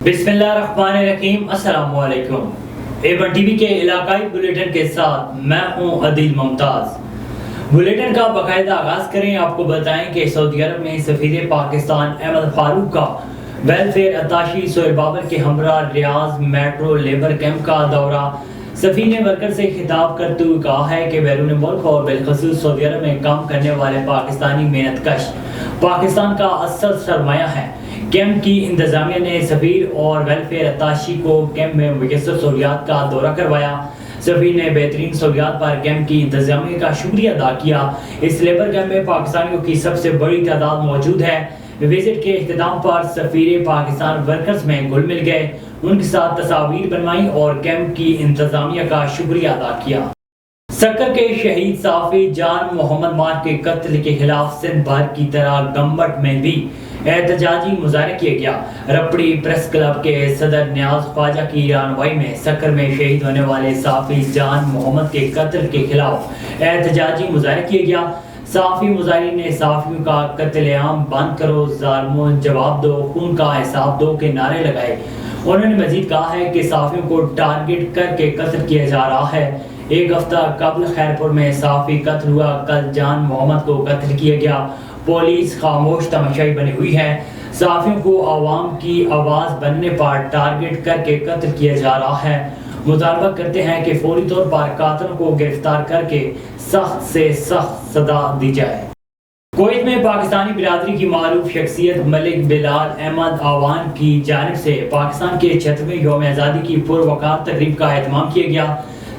बिस्मिल्लाहिर्रहमानिर्रहीम। अस्सलाम वालेकुम। A1 टीवी के इलाकाई बुलेटिन के साथ मैं हूं अदील मुमताज। बुलेटिन का बाकायदा आगाज करें। आपको बताएं कि सऊदी अरब में सफीर पाकिस्तान अहमद फारूक का वेलफेयर अत्ताशी सोहेल बाबर के हमरा रियाज मेट्रो लेबर कैंप का दौरा। सफीर ने वर्कर से खिताब करते हुए कहा है कि बैरून मुल्क और बिलखसूस सऊदी अरब में काम करने वाले पाकिस्तानी मेहनत कश पाकिस्तान का असल सरमाया है। कैंप की इंतजामिया ने सफीर और वेलफेयर अत्ताशी को कैंप में मुयस्सर सहूलियात का दौरा करवाया। सफीर ने बेहतरीन सहूलियात पर कैंप की इंतजामिया का शुक्रिया अदा किया। इस लेबर कैंप में पाकिस्तानियों की सबसे बड़ी तादाद मौजूद है। विजिट के इख्तिताम पर सफीर पाकिस्तान वर्कर्स में घुल मिल गए, उनके साथ तस्वीर बनवाई और कैंप की इंतजामिया का शुक्रिया अदा किया। सक्कर के शहीद साफी जान मोहम्मद मार के कत्ल के खिलाफ सिंध भर की तरह गम्बट में भी एहतजाजी मुजाहरा किया गया। रपड़ी प्रेस क्लब के सदर न्याज ख्वाजा की रहनुमाई में सक्कर में शहीद होने वाले साफी जान मोहम्मद के कत्ल के खिलाफ एहतजाजी मुजाहरा किया गया। साफी मुजाहिरीन ने साफियों का कत्लेआम बंद करो, जालिमों जवाब दो, खून का हिसाब दो के नारे लगाए। उन्होंने मजीद कहा है कि साफियों को टारगेट करके कत्ल किया जा रहा है। एक हफ्ता कबल खैरपुर में साफी कत्ल हुआ, कल जान मोहम्मद को कत्ल किया गया। पुलिस खामोश तमाशाई बनी हुई है। साफियों को आवाम की आवाज बनने पर टारगेट करके कत्ल किया जा रहा है। मुतालबा करते हैं कि फौरी तौर पर कातिलों को गिरफ्तार करके सख्त से सख्त सजा दी जाए। कुवैत में पाकिस्तानी बिरादरी की मारूफ शख्सियत मलिक बिलाल अहमद आवान की जानिब से पाकिस्तान के 76वें यौम आज़ादी की पुरवकार तकरीब का एहतमाम किया गया।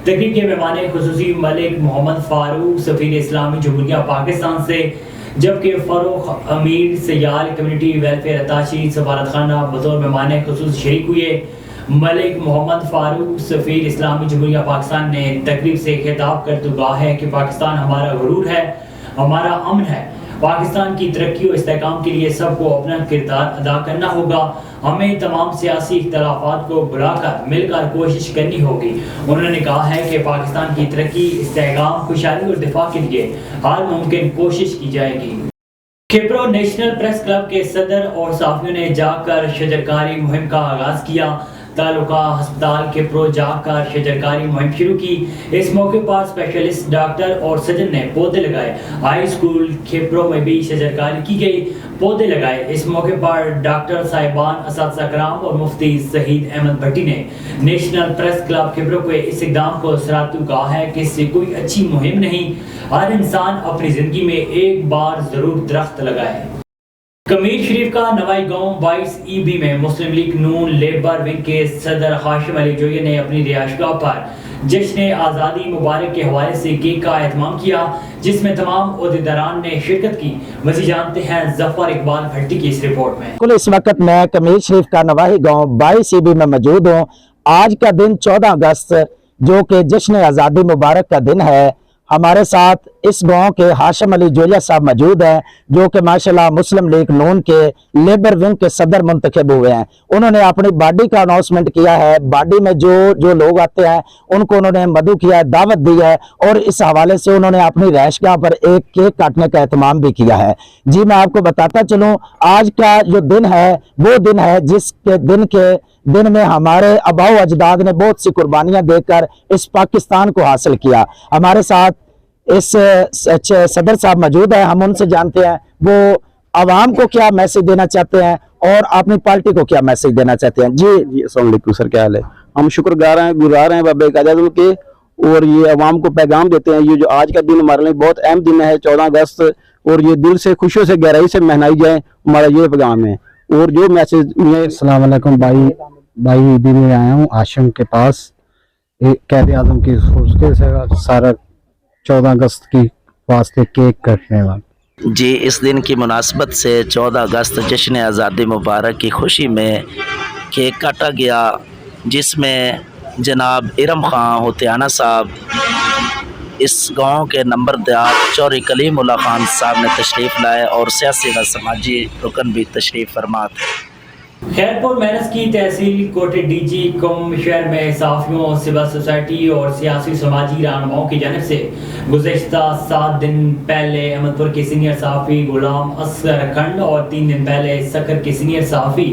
तकरीब के मेहमान खुसूसी मलिक मोहम्मद फारूक सफीर इस्लामी जमहूरिया पाकिस्तान से, जबकि फरोख अमीर सयाल कम्युनिटी वेलफेयर अत्ताशी सफारत खाना बतौर मेहमान खुसूस शरीक हुए। मलिक मोहम्मद फारूक सफीर इस्लामी जमहूरिया पाकिस्तान ने तकरीब से खिताब करते हुए कहा है कि पाकिस्तान हमारा गुरूर है, हमारा अमन है। पाकिस्तान की तरक्की और इस्तेहकाम के लिए सबको अपना किरदार अदा करना होगा। हमें तमाम सियासी इख्तलाफात को बुलाकर मिलकर कोशिश करनी होगी। उन्होंने कहा है कि पाकिस्तान की तरक्की, इस्तेहकाम, खुशहाली और दिफा के लिए हर मुमकिन कोशिश की जाएगी। खिप्रो नेशनल प्रेस क्लब के सदर और साफियों ने जाकर शजरकारी मुहिम का आगाज किया। तालुका अस्पताल खिप्रो जाकर शजरकारी मुहिम शुरू की। इस मौके पर स्पेशलिस्ट डॉक्टर और सजन ने पौधे लगाए। हाई स्कूल खिप्रो में भी शजरकारी की गई, पौधे लगाए। इस मौके पर डॉक्टर साहिबान, असातिज़ा कराम और मुफ्ती शहीद अहमद भट्टी ने नेशनल प्रेस क्लब खिप्रो के इस इक़दाम को सराहते हुए कहा है कि इससे कोई अच्छी मुहिम नहीं, हर इंसान अपनी जिंदगी में एक बार जरूर दरख्त लगाए। कमीर शरीफ का नवाई गांव 22 ईबी में मुस्लिम लीग नून लेबर विंग के सदर हाशिम अली जोये ने अपनी रिहायशगाह पर जश्न आज़ादी मुबारक के हवाले से केक का एहतमाम किया, जिसमें तमाम ओहदेदारान ने शिरकत की। मज़ीद जानते हैं जफर इकबाल भट्टी की इस रिपोर्ट में। इस वक्त मैं कमीर शरीफ का नवाही गांव 22 ईबी में मौजूद हूँ। आज का दिन 14 अगस्त जो कि जश्न आज़ादी मुबारक का दिन है। हमारे साथ इस गांव के हाशिम अली जोया साहब मौजूद हैं, जो कि माशाल्लाह मुस्लिम लीग नून के लेबर विंग के सदर मुंतखब हुए हैं। उन्होंने अपनी बॉडी का अनाउंसमेंट किया है। बॉडी में जो लोग आते हैं उनको उन्होंने मदु किया है, दावत दी है, और इस हवाले से उन्होंने अपनी रहायशगाह पर एक केक काटने का एहतमाम भी किया है। जी मैं आपको बताता चलूँ, आज का जो दिन है वो दिन है जिसके दिन में हमारे आबाओ अजदाद ने बहुत सी कुर्बानियां देकर इस पाकिस्तान को हासिल किया। हमारे साथ इस सदर साहब मौजूद है, हम उनसे जानते हैं वो आवाम को क्या मैसेज देना चाहते हैं और अपनी पार्टी को क्या मैसेज देना चाहते हैं। जी अस्सलाम वालेकुम सर, क्या हाल है? हम शुक्रगुजार हैं बाबा काजल के, और ये आवाम को पैगाम देते हैं। ये जो आज का दिन हमारे लिए बहुत अहम दिन है 14 अगस्त, और ये दिल से खुशियों से गहराई से मनाई जाए, हमारा ये पैगाम है। और जो मैसेज अस्सलाम वालेकुम भाई ईदी में आया हूँ आशिम के पास, कैद आजम की उसके से सारा 14 अगस्त की वास्ते केक कटने वाला। जी इस दिन की मुनासबत से 14 अगस्त जश्न आज़ादी मुबारक की खुशी में केक काटा गया, जिसमें जनाब इरम खां होतियाना साहब, इस गांव के नंबरदार चौधरी कलीमुल्ला खान साहब ने तशरीफ़ लाए और सियासी व समाजी रुकन भी तशरीफ़ फरमा थे। खैरपुर मैनस की तहसील कोटे डीजी कम शहर में साफियों, सिविल सोसाइटी और सियासी समाजी रहनुमाओं की जानिब से गुज़श्ता 7 दिन पहले अहमदपुर के सीनियर सहाफ़ी गुलाम असगर खंड और 3 दिन पहले सक्कर के सीनियर सहाफ़ी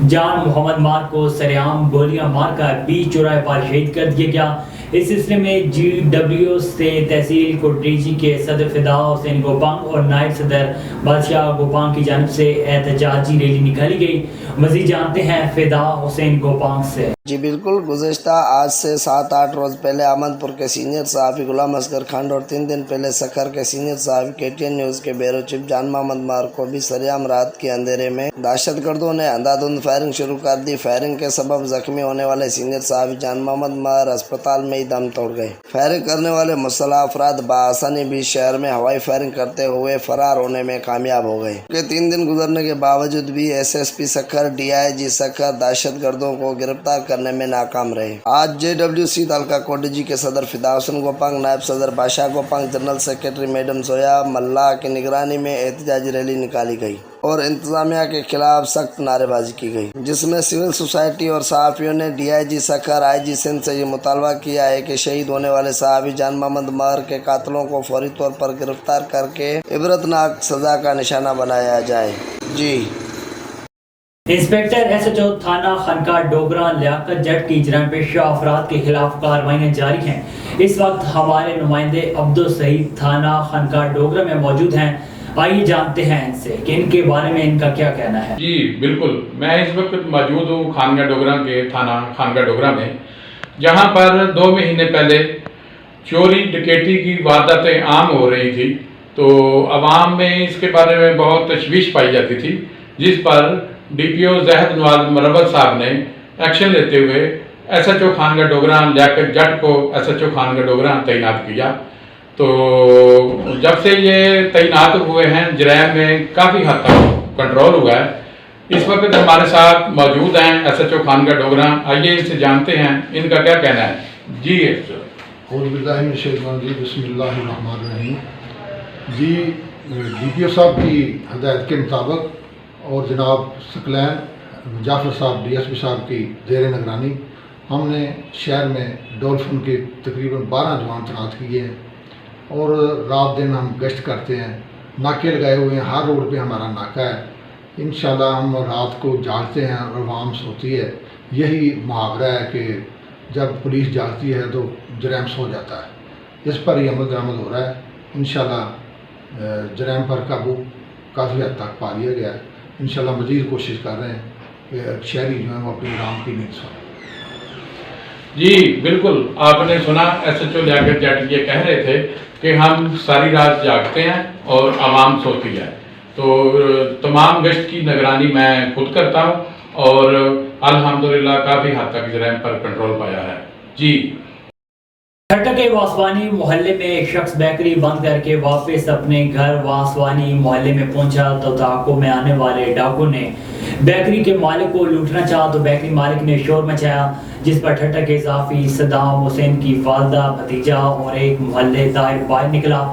جان محمد مار کو سریعام گولیاں مار کر 20 چوراہے پر شہید کر دیا گیا۔ اس سلسلے میں GW سے تحصیل کوٹریچی کے صدر فدا حسین گوپانگ اور نائب صدر بادشاہ گوپانگ کی جانب سے احتجاجی ریلی نکالی گئی۔ مزید جانتے ہیں فدا حسین گوپانگ سے۔ جی بالکل، گزشتہ آج سے 7-8 روز پہلے احمد پور کے سینئر صحافی غلام اصغر کھنڈ اور 3 دن پہلے سکھر کے سینئر صحافی KTN نیوز کے بیورو چیف جان محمد مار کو بھی سریعام رات کے اندھیرے میں دہشت گردوں نے اندھادھند فائرنگ شروع کر دی۔ فائرنگ کے سبب زخمی ہونے والے سینئر صحافی جان محمد مار اسپتال میں ہی دم توڑ گئے۔ فائرنگ کرنے والے مسلح افراد بآسانی بھی شہر میں ہوائی فائرنگ کرتے ہوئے فرار ہونے میں کامیاب ہو گئے کہ 3 دن گزرنے کے باوجود بھی SSP سکھر DIG سکھر دہشت گردوں کو گرفتار کرنے میں ناکام رہے۔ آج JWC تعلقہ کوٹریچی کے صدر فدا حسین گوپانگ، نائب صدر بادشاہ Gopang, general secretary madam Zoya ملا کی نگرانی میں احتجاجی ریلی نکالی گئی اور انتظامیہ کے خلاف سخت نعرے بازی کی گئی، جس میں سول سوسائٹی اور صحافیوں نے DIG سکھر IG سندھ سے یہ مطالبہ کیا ہے کہ شہید ہونے والے صحافی جان محمد مار کے قاتلوں کو فوری طور پر گرفتار کر کے عبرتناک سزا کا نشانہ بنایا جائے۔ جی انسپکٹر SHO تھانہ خانقاہ ڈوگراں لیاقت جٹ کی جرائم پیشہ افراد کے خلاف کارروائیاں جاری ہیں۔ اس وقت ہمارے نمائندے عبدالسعید تھانہ خانقاہ ڈوگراں میں موجود ہیں۔ آئیے جانتے ہیں ان سے کہ ان کے بارے میں ان کا کیا کہنا ہے۔ جی بالکل، میں اس وقت موجود ہوں خانقاہ ڈوگراں کے تھانہ خانقاہ ڈوگراں میں، جہاں پر 2 مہینے پہلے چوری ڈکیٹی کی وارداتیں عام ہو رہی تھی، تو عوام میں اس کے بارے میں بہت تشویش پائی جاتی تھی، جس پر DPO زاہد نواز مروت صاحب نے ایکشن لیتے ہوئے SHO خانقاہ ڈوگراں لیاقت جٹ کو SHO خانقاہ ڈوگراں تعینات کیا۔ تو جب سے یہ تعینات ہوئے ہیں جرائم میں کافی حد تک کنٹرول ہوا ہے۔ اس وقت ہمارے ساتھ موجود ہیں SHO خانقاہ ڈوگراں، آئیے ان سے جانتے ہیں ان کا کیا کہنا ہے۔ جی اعوذ باللہ من الشیطان الرجیم، بسم اللہ الرحمن الرحیم۔ جی DPO صاحب کی ہدایت کے مطابق اور جناب ثقلین جعفر صاحب DSP صاحب کی زیر نگرانی ہم نے شہر میں ڈولفن کے تقریباً 12 جوان تعینات کیے ہیں اور رات دن ہم گشت کرتے ہیں، ناکے لگائے ہوئے ہیں، ہر روڈ پہ ہمارا ناکہ ہے۔ انشاءاللہ ہم رات کو جاگتے ہیں اور عوام سوتی ہے۔ یہی محاورہ ہے کہ جب پولیس جاگتی ہے تو جرائم سو جاتا ہے۔ اس پر ہی عمل درآمد ہو رہا ہے۔ انشاءاللہ جرائم پر قابو کافی حد تک پا لیا گیا ہے۔ انشاءاللہ مزید کوشش کر رہے ہیں کہ شہری جو ہیں وہ اپنی آرام کی نیند سوئیں۔ جی بالکل، آپ نے سنا SHO لیاقت جٹ یہ کہہ رہے تھے کہ ہم ساری رات جاگتے ہیں اور عوام سوتی ہے۔ تو تمام گشت کی نگرانی میں خود کرتا ہوں اور الحمدللہ کافی حد تک جرائم پر کنٹرول پایا ہے۔ جی ٹھٹہ کے واسوانی محلے میں ایک شخص بیکری بند کر کے واپس اپنے گھر واسوانی محلے میں پہنچا تو تعاقب میں آنے والے ڈاکو نے بیکری کے مالک کو لوٹنا چاہا تو بیکری مالک نے شور مچایا، جس پر ٹھٹہ کے اضافی صدام حسین کی والدہ، بھتیجا اور ایک محلے دار باہر نکلا۔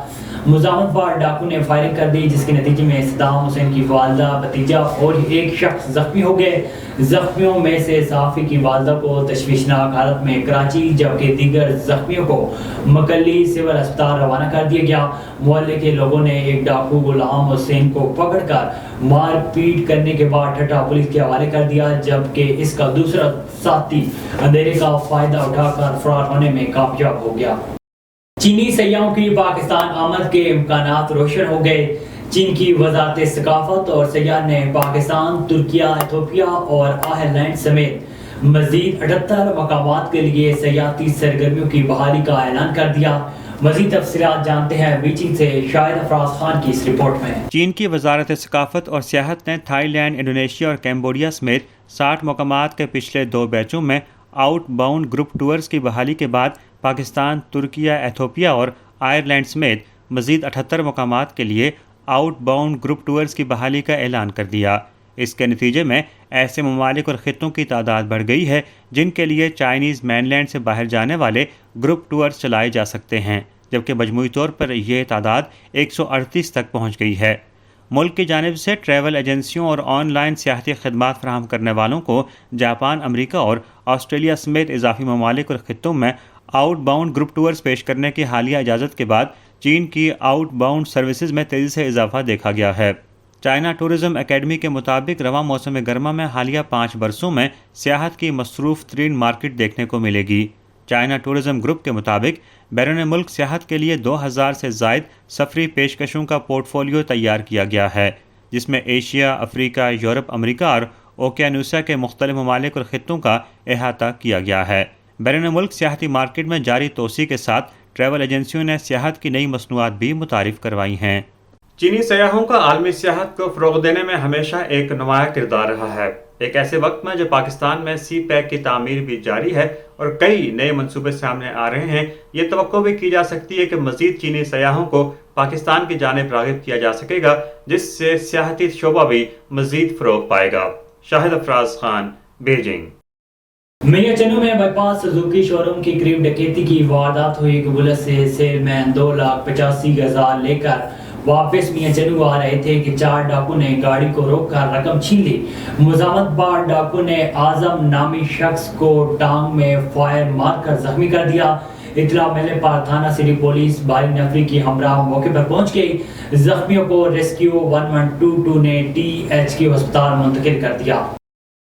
مزاحمت پر ڈاکو نے فائرنگ کر دی، جس کے نتیجے میں صدام حسین کی والدہ، بھتیجا اور ایک شخص زخمی ہو گئے۔ زخمیوں میں سے صحافی کی والدہ کو تشویشناک حالت میں کراچی جبکہ دیگر زخمیوں کو مکلی سول اسپتال روانہ کر دیا گیا۔ محلے کے لوگوں نے ایک ڈاکو غلام حسین کو پکڑ کر مار پیٹ کرنے کے بعد ٹھٹہ پولیس کے حوالے کر دیا، جبکہ اس کا دوسرا ساتھی اندھیرے کا فائدہ اٹھا کر فرار ہونے میں کامیاب ہو گیا۔ چینی سیاحوں کی پاکستان آمد کے امکانات روشن ہو گئے۔ چین کی وزارت ثقافت اور سیاحت نے پاکستان، ترکیہ، ایتھوپیا اور آئرلینڈ سمیت مزید 78 مقامات کے لیے سیاحتی سرگرمیوں کی بحالی کا اعلان کر دیا۔ مزید تفصیلات جانتے ہیں بیجنگ سے شاہد افراز خان کی اس رپورٹ میں۔ چین کی وزارت ثقافت اور سیاحت نے تھائی لینڈ، انڈونیشیا اور کیمبوڈیا سمیت 60 مقامات کے پچھلے 2 بیچوں میں آؤٹ باؤنڈ گروپ ٹورز کی بحالی کے بعد پاکستان، ترکیہ، ایتھوپیا اور آئرلینڈ سمیت مزید 78 مقامات کے لیے آؤٹ باؤنڈ گروپ ٹورز کی بحالی کا اعلان کر دیا۔ اس کے نتیجے میں ایسے ممالک اور خطوں کی تعداد بڑھ گئی ہے جن کے لیے چائنیز مین لینڈ سے باہر جانے والے گروپ ٹورز چلائے جا سکتے ہیں، جبکہ مجموعی طور پر یہ تعداد 138 تک پہنچ گئی ہے۔ ملک کی جانب سے ٹریول ایجنسیوں اور آن لائن سیاحتی خدمات فراہم کرنے والوں کو جاپان، امریکہ اور آسٹریلیا سمیت اضافی ممالک اور خطوں میں آؤٹ باؤنڈ گروپ ٹورز پیش کرنے کی حالیہ اجازت کے بعد چین کی آؤٹ باؤنڈ سروسز میں تیزی سے اضافہ دیکھا گیا ہے۔ चाइना टूरिज्म एकेडमी के मुताबिक रवां मौसम गर्मा में हालिया 5 बरसों में सियाहत की मसरूफ़ तरीन मार्केट देखने को मिलेगी। चाइना टूरिज्म ग्रुप के मुताबिक बैरून मुल्क सियाहत के लिए 2000 से ज़ायद सफरी पेशकशों का पोर्टफोलियो तैयार किया गया है, जिसमें एशिया, अफ्रीका, यूरोप, अमरीका और ओकियानूसिया के मुख्तलिफ ममालिक और ख़ित्तों का अहाता किया गया है। बैरून मुल्क सियाहती मार्केट में जारी तोसी के साथ ट्रैवल एजेंसियों ने सियाहत की नई मसनूआत भी मुतारिफ करवाई हैं। चीनी सयाहों का आलमी सियाहत को फ़रोग़ देने में हमेशा एक नुमाया किरदार रहा है। एक ऐसे वक्त में जब पाकिस्तान में सी पैक की तामीर भी जारी है और कई नए मंसूबे सामने आ रहे हैं, ये तवक्को भी की जा सकती है कि मज़ीद चीनी सयाहों को पाकिस्तान की जानिब राग़िब किया जा सकेगा, जिससे सियाहती शोबा भी मज़ीद फ़रोग़ पाएगा। शाहिद अफराज खान, बीजिंग। मियां चन्नू में बाईपास सुजुकी शोरूम की करीब डकैती की वारदात हुई। बुलेट से सेलमैन 2,85,000 लेकर वापस मियां चन्नू आ रहे थे कि 4 डाकू ने गाड़ी को रोककर रकम छीन ली। मुजामतबार डाकू ने आजम नामी शख्स को टांग में फायर मारकर जख्मी कर दिया। इतला मिलने पर थाना सिटी पुलिस भारी नफरी की हमरा मौके पर पहुंच गई। जख्मियों को रेस्क्यू 1122 ने THQ अस्पताल मुंतकिल कर दिया।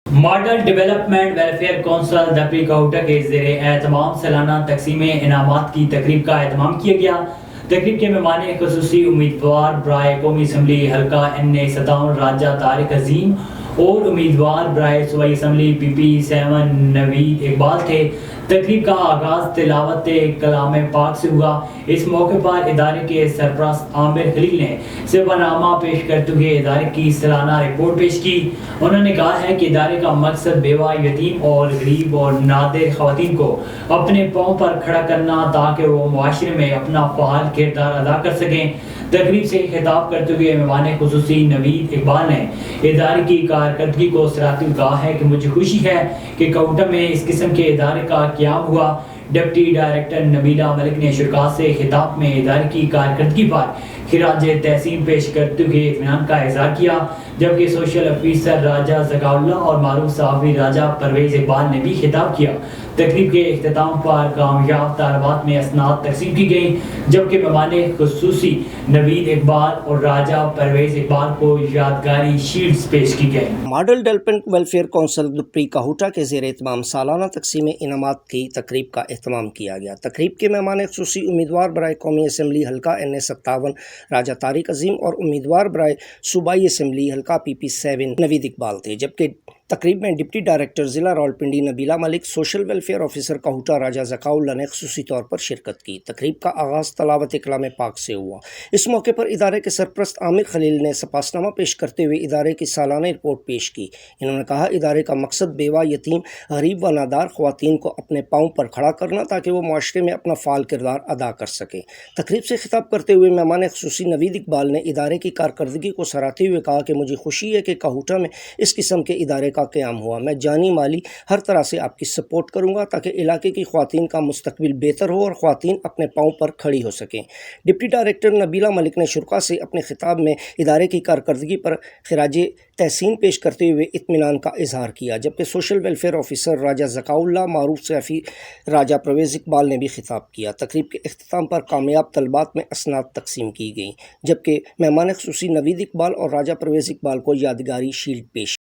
मॉडल डेवलपमेंट वेलफेयर कौंसिल दपरी काउटा के ज़ेरे एहतमाम सालाना तकसीम इनामात की तकरीब का एहतमाम किया गया। तकरीब के मेहमान खुसूसी उम्मीदवार बराए कौमी असम्बली हल्का N57 राजा तारिक अजीम और उम्मीदवार बराए सूबाई असम्बली PP7 नवीद इकबाल थे। तकरीब का आगाज़ तिलावत कलाम पाक से हुआ। इस मौके पर इदारे के सरपरस्त आमिर खलील ने सिफरनामा पेश करते हुए इदारे की सालाना रिपोर्ट पेश की। उन्होंने कहा है कि इदारे का मकसद बेवा, यतीम और गरीब और नादिर ख़वातीन को अपने पाँव पर खड़ा करना, ताकि वो मुआशरे में अपना फ़ाल किरदार अदा कर सकें। तकरीब से खिताब करते हुए मेहमान खुसूसी नवीद इकबाल ने इदारे की कारकर्दगी को सराहते हुए कहा है कि मुझे खुशी है कि काउटा में इस किस्म के इदारे का क़याम हुआ। डिप्टी डायरेक्टर नबीला मलिक ने शुरा से खिताब में इदारे की कारकर्दगी पर खिराज तहसीन पेश करते हुए इत्मीनान का इज़हार किया, जबकि सोशल ऑफिसर राजा ज़काउल्ला और मारूफ सहाफ़ी राजा परवेज़ इकबाल ने भी खिताब किया। तकरीब के इख्तिताम पर कामयाब तालबात में असनाद तकसीम की गई, जबकि मेहमान खुसूसी नवीद इकबाल और राजा परवेज़ इकबाल को यादगारी शील्ड्स पेश की गई। Model development welfare council दुपरी Kahuta के ज़ेर एहतमाम सालाना तकसीम इनामात की तकरीब का एहतमाम किया गया। तकरीब के मेहमान खुसूसी उम्मीदवार बराए कौमी असम्बली हल्का N57 राजा तारिक अजीम और उम्मीदवार बराए सूबाई असम्बली हल्का PP7 नवीद इकबाल थे, जबकि तकरीब में डिप्टी डायरेक्टर ज़िला Rawalpindi Nabila Malik, social welfare officer Kahuta Raja Zakaullah ने ख़ुसूसी तौर पर शिरकत की। तकरीब का आगाज़ तलावत कलाम पाक से हुआ। इस मौके पर इदारे के सरपरस्त आमिर खलील ने सपासनामा पेश करते हुए इदारे की सालाना रिपोर्ट पेश की। इन्होंने कहा इदारे का मकसद बेवा, यतीम, गरीब व नादार ख़वातीन को अपने पाँव पर खड़ा करना, ताकि वो माशरे में अपना फ़ाल किरदार अदा कर सकें। तकरीब से खिताब करते हुए मेहमान खुसूसी नवीद इकबाल ने इदारे की कारकर्दगी को सराहते हुए कहा कि मुझे खुशी है कि काहुटा में इस किस्म के इदारे का क़याम हुआ। मैं जानी माली हर तरह से आपकी सपोर्ट करूंगा, ताकि इलाके की ख़वातीन का मुस्तकबिल बेहतर हो और ख़वातीन अपने पाँव पर खड़ी हो सकें। डिप्टी डायरेक्टर नबीला मलिक ने शुरा से अपने खिताब में इदारे की कारकर्दगी पर खिराज तहसीन पेश करते हुए इत्मीनान का इजहार किया, जबकि सोशल वेलफेयर ऑफिसर राजा ज़काउल्ला, मारूफ सहाफ़ी राजा परवेज़ इकबाल ने भी खिताब किया। तकरीब के इख्तिताम पर कामयाब तलबात में असनाद तकसीम की गई, जबकि मेहमान खुसूसी नवीद इकबाल और राजा परवेज़ इकबाल को यादगारी शील्ड पेश।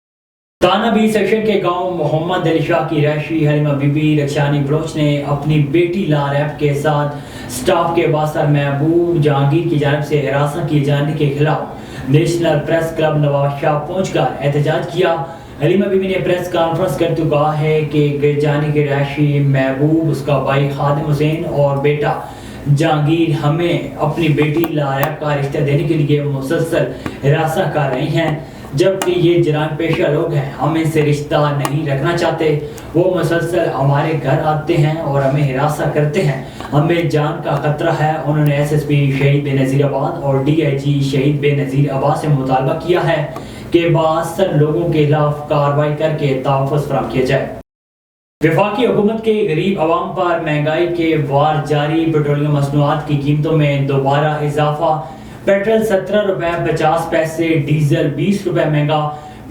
ताना बी सेक्शन के गांव मोहम्मद अली शाह की रहायशी हलीमा बीबी रक्षानी बलोच ने अपनी बेटी लारैब के साथ स्टाफ के बासर महबूब जहांगीर की जानिब से हिरासत किए जाने के खिलाफ national press club Nawaz Shah पहुंचकर एहतजाज किया। हलीमा बीबी ने प्रेस कॉन्फ्रेंस करते हुए कहा है कि गिरजानी के रहायशी महबूब, उसका भाई खादिम हुसैन और बेटा जहांगीर हमें अपनी बेटी लारैब का रिश्ता देने के लिए मुसलसल हिरासत कर रही हैं, जबकि ये जराम पेशा लोग हैं, हम इनसे रिश्ता नहीं रखना चाहते। वो मुसलसल हमारे घर आते हैं और हमें हिरासत करते हैं, हमें जान का खतरा है। उन्होंने SSP शहीद बेनज़ीर अब्बास और DIG शहीद बेनज़ीर अब्बास से मुतालबा किया है कि बासर लोगों के खिलाफ कार्रवाई करके तहफ़्फ़ुज़ फराहम किया जाए। वफाकी हुकूमत के गरीब आवाम पर महंगाई के वार जारी, पेट्रोलियम मसनूआत की कीमतों में दोबारा इजाफा। पेट्रोल 17 रुपये 50 पैसे, डीजल 20 रुपये महंगा।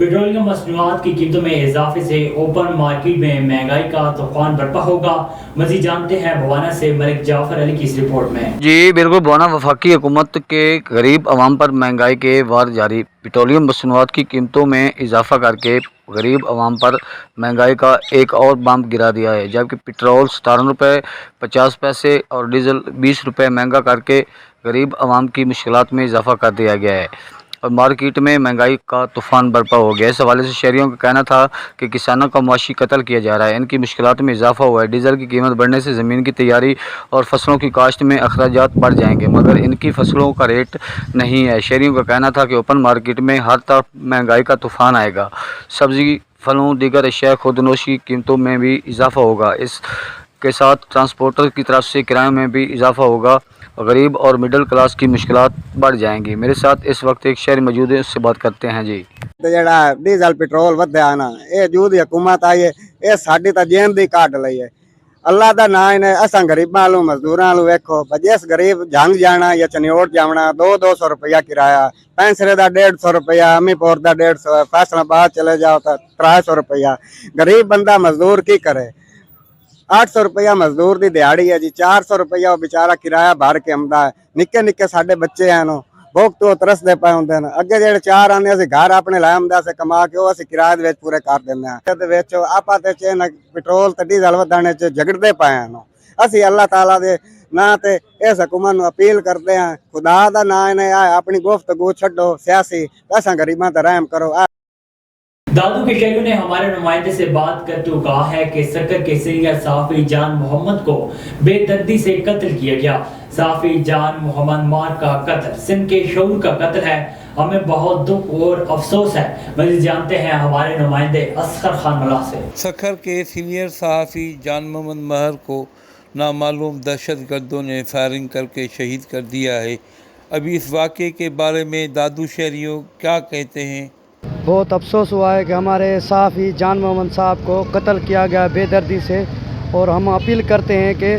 पेट्रोलियम मसनूआत की कीमतों में इजाफे से ओपन मार्केट में महंगाई का तूफान बरपा होगा। मजीद जानते हैं भवाना से मलिक जाफर अली की इस रिपोर्ट में। जी बिल्कुल, भवाना वफाकी हुकूमत के गरीब आवाम पर महंगाई के वार जारी। पेट्रोलियम मसनूआत की कीमतों में इजाफा करके गरीब आवाम पर महंगाई का एक और बम गिरा दिया है, जबकि पेट्रोल 17 रुपये 50 पैसे और डीजल 20 रुपये महंगा करके गरीब आवाम की मुश्किलात में इजाफा कर दिया गया है और मार्केट में महंगाई का तूफान बरपा हो गया। इस हवाले से शहरियों का कहना था कि किसानों का मुआशी कत्ल किया जा रहा है, इनकी मुश्किलात में इजाफा हुआ है। डीजल की कीमत बढ़ने से ज़मीन की तैयारी और फसलों की काश्त में अखराजात बढ़ जाएंगे, मगर इनकी फसलों का रेट नहीं है। शहरियों का कहना था कि ओपन मार्केट में हर तरफ महंगाई का तूफान आएगा। सब्ज़ी, फलों, दीगर अशिया खुदनोश की कीमतों में भी इजाफा होगा। इसके साथ ट्रांसपोर्टर की तरफ से किराए में भी इजाफा होगा। गरीब और मिडिल क्लास की मुश्किलात बढ़ जाएंगी। मेरे साथ इस वक्त एक शहरी मौजूद है, उससे बात करते हैं। जी ਜਿਹੜਾ ਡੀਜ਼ਲ ਪੈਟਰੋਲ ਵਧਿਆ ਨਾ, ਇਹ ਜੂਦ ਹਕੂਮਤ ਆਈ ਹੈ, ਇਹ ਸਾਡੀ ਤਾਂ ਜੇਨ ਦੀ ਕੱਢ ਲਈ ਹੈ। ਅੱਲਾ ਦਾ ਨਾਂ ਨੇ ਅਸਾਂ ਗਰੀਬਾਂ ਨੂੰ ਮਜ਼ਦੂਰਾਂ ਨੂੰ ਵੇਖੋ, ਜਿਸ ਗਰੀਬ ਜੰਗ ਜਾਣਾ ਜਾਂ ਚਨਿਓੜ ਜਾਵਣਾ 200 ਰੁਪਇਆ ਕਿਰਾਇਆ, ਪੈਂਸਰੇ ਦਾ 150 ਰੁਪਇਆ, ਅਮੀਪੁਰ ਦਾ 150, ਫੈਸਲਾਬਾਦ ਚਲੇ ਜਾਓ ਤਾਂ 300 ਰੁਪਇਆ। ਗਰੀਬ ਬੰਦਾ ਮਜ਼ਦੂਰ ਕੀ ਕਰੇ? 800 ਰੁਪਇਆ ਮਜ਼ਦੂਰ ਦੀ ਦਿਹਾੜੀ ਹੈ ਜੀ, 400 ਰੁਪਇਆ ਉਹ ਵਿਚਾਰਾ ਕਿਰਾਇਆ ਭਰ ਕੇ ਆਉਂਦਾ ਹੈ। ਨਿੱਕੇ ਨਿੱਕੇ ਸਾਡੇ ਬੱਚੇ ਹਨ, ਭੁੱਖ ਤੋਂ ਤਰਸਦੇ ਪਏ ਹੁੰਦੇ ਨੇ। ਅੱਗੇ ਜਿਹੜੇ 4 ਆਉਂਦੇ ਅਸੀਂ ਘਰ ਆਪਣੇ ਲੈ ਆਉਂਦੇ ਅਸੀਂ ਕਮਾ ਕੇ, ਉਹ ਅਸੀਂ ਕਿਰਾਏ ਦੇ ਵਿੱਚ ਪੂਰੇ ਕਰ ਦਿੰਦੇ ਹਾਂ। ਇਹਦੇ ਵਿੱਚ ਆਪਾਂ ਤੇ ਪੈਟਰੋਲ ਤੇ ਡੀਜ਼ਲ ਵਧਾਣੇ 'ਚ ਝਗੜਦੇ ਪਏ ਹਨ। ਅਸੀਂ ਅੱਲਾਹ ਤਾਲਾ ਦੇ ਨਾਂ ਤੇ ਇਸ ਹਕੂਮਤ ਨੂੰ ਅਪੀਲ ਕਰਦੇ ਹਾਂ, ਖੁਦਾ ਦਾ ਨਾਂ ਨੇ ਆਪਣੀ ਗੁਫ਼ਤਗੂ ਛੱਡੋ ਸਿਆਸੀ, ਅਸਾਂ ਗਰੀਬਾਂ ਤੇ ਰਹਿਮ ਕਰੋ। दादू के शहरियों ने हमारे नुमाइंदे से बात करते हुए कहा है कि सक्कर के सीनियर सहाफ़ी जान मोहम्मद को बेदर्दी से कत्ल किया गया। सहाफ़ी जान मोहम्मद मार का कत्ल सिंध के शऊर का कत्ल है। हमें बहुत दुख और अफसोस है। मज़ीद जानते हैं हमारे नुमाइंदे असगर खान मल्लाह से। सक्कर के सीनियर सहाफ़ी जान मोहम्मद महर को नामालूम दहशत गर्दों ने फायरिंग करके शहीद कर दिया है। अभी इस वाक़े के बारे में दादू शहरियों क्या कहते हैं? बहुत अफसोस हुआ है कि हमारे सहाफ़ी जान मोहम्मद साहब को कत्ल किया गया बेदर्दी से, और हम अपील करते हैं कि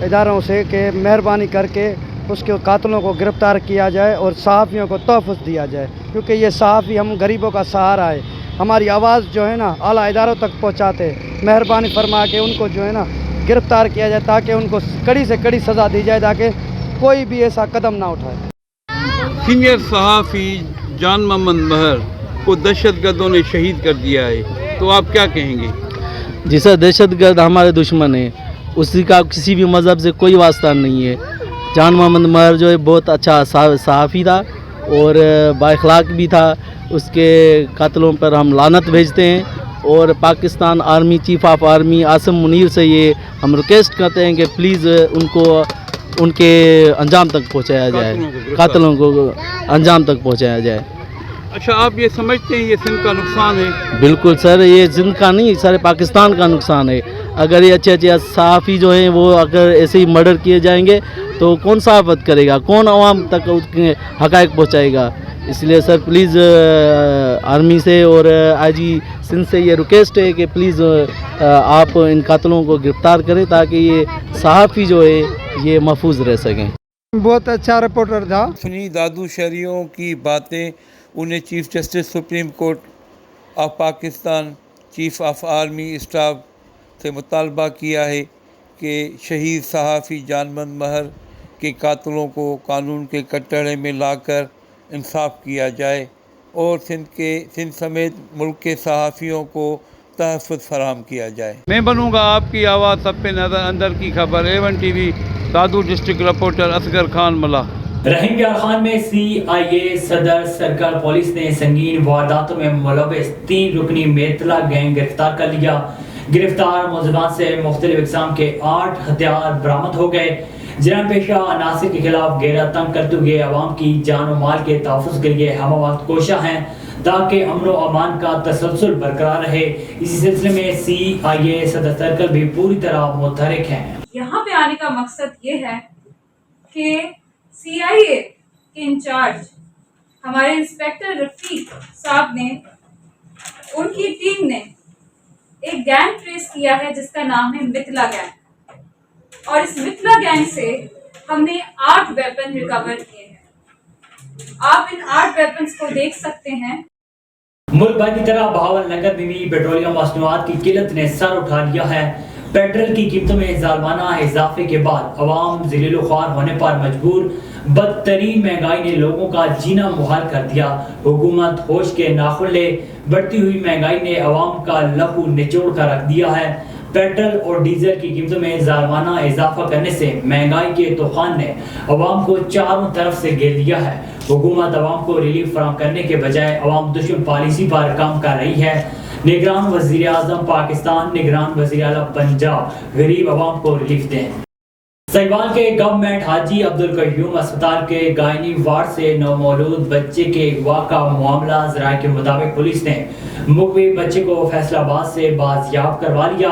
इदारों से कि मेहरबानी करके उसके कातिलों को गिरफ़्तार किया जाए और सहाफ़ियों को तोहफ़्फ़ दिया जाए, क्योंकि ये सहाफ़ी हम गरीबों का सहारा है। हमारी आवाज़ जो है ना आला इदारों तक पहुँचाते। मेहरबानी फरमा के उनको जो है ना गिरफ़्तार किया जाए, ताकि उनको कड़ी से कड़ी सज़ा दी जाए, ताकि कोई भी ऐसा कदम ना उठाए। सीनियर सहाफ़ी जान मोहम्मद महर को दहशतगर्दों ने शहीद कर दिया है, तो आप क्या कहेंगे? जी सर, दहशतगर्द हमारे दुश्मन है, उसी का किसी भी मज़हब से कोई वास्ता नहीं है। जान मोहम्मद महर जो है बहुत अच्छा सहाफ़ी था और बाइखलाक भी था। उसके कातलों पर हम लानत भेजते हैं और Pakistan army chief of army Asim Munir से ये हम रिक्वेस्ट करते हैं कि प्लीज़ उनको उनके अंजाम तक पहुँचाया जाए, कातलों को अंजाम तक पहुँचाया जाए। अच्छा, आप ये समझते हैं ये सिंध का नुकसान है? बिल्कुल सर, ये सिंध का नहीं सारे पाकिस्तान का नुकसान है। अगर ये अच्छे अच्छे सहाफ़ी जो हैं वो अगर ऐसे ही मर्डर किए जाएंगे तो कौन सहाफ़त करेगा, कौन आवाम तक उसके हक़ाइक़ पहुँचाएगा? इसलिए सर प्लीज़ आर्मी से और आईजी सिंध से ये रिक्वेस्ट है कि प्लीज़ आप इन कातलों को गिरफ़्तार करें, ताकि ये सहाफ़ी जो है ये महफूज रह सकें। बहुत अच्छा रिपोर्टर था। सुनी दादू शहरियों की बातें। उन्हें chief justice supreme court of Pakistan, chief of army staff से मुतालबा किया है कि शहीद सहाफ़ी जान मोहम्मद महर के कातलों को कानून के कटघरे में लाकर इंसाफ किया जाए और सिंध समेत मुल्क के सहाफ़ियों को तहफ़्फ़ुज़ फराहम किया जाए। मैं बनूँगा आपकी आवाज़, सब पे नज़र, अंदर की खबर, A1 TV, दादू डिस्ट्रिक्ट रिपोर्टर असगर खान मल्लाह। रहीम यार खान में CIA सदर सरकार पुलिस ने संगीन वारदातों में मुलव्वस 3 रुकनी मेतला गैंग गिरफ्तार कर लिया। गिरफ्तार मुलज़िमान से मुख्तलिफ इक़साम के 8 हथियार बरामद हो गए। जराइम पेशा अनासिर के खिलाफ गैर तंग करते हुए अवाम की जान और माल के तहफ़्फ़ुज़ के लिए हम वक्त कोशा हैं, ताकि अमन व अमान का तसलसल बरकरार रहे। इसी सिलसिले में CIA सदर सर्कल भी पूरी तरह मुतहरिक हैं। यहाँ पे आने का मकसद ये है कि CIA के इंचार्ज हमारे इंस्पेक्टर रफीक साहब ने, उनकी टीम ने एक गैंग ट्रेस किया है जिसका नाम है मिथिला गैंग, और इस मिथिला गैंग से हमने 8 वेपन रिकवर किए हैं। आप इन 8 वेपन्स को देख सकते हैं। मुल्क भर की तरह बहावल नगर में भी पेट्रोलियम मसनूआत की किल्लत ने सर उठा लिया है। पेट्रोल की कीमतों में जालमाना इजाफे के बाद अवाम ज़िलील ख्वार होने पर मजबूर। बदतरीन महंगाई ने लोगों का जीना मुहाल कर दिया। हुकूमत होश के नाखुन ले, बढ़ती हुई महंगाई ने अवाम का लहू निचोड़ कर रख दिया है। पेट्रोल और डीजल की कीमतों में जालमाना इजाफा करने से महंगाई के तूफान ने अवाम को चारों तरफ से घेर लिया है। हुकूमत अवाम को रिलीफ फराहम करने के बजाय अवाम दुश्मन पॉलिसी पर काम कर रही है। निगरान वज़ीर आज़म पाकिस्तान, निगरान वज़ीर आला पंजाब गरीब अवाम को रिलीफ दें। साहिवाल के गवर्नमेंट हाजी अब्दुल कयूम अस्पताल के गायनी वार्ड से नवमौलूद बच्चे के अगवा का मामला ज़राए के मुताबिक पुलिस ने मुकवी बच्चे को फैसलाबाद से बाजियाब करवा लिया।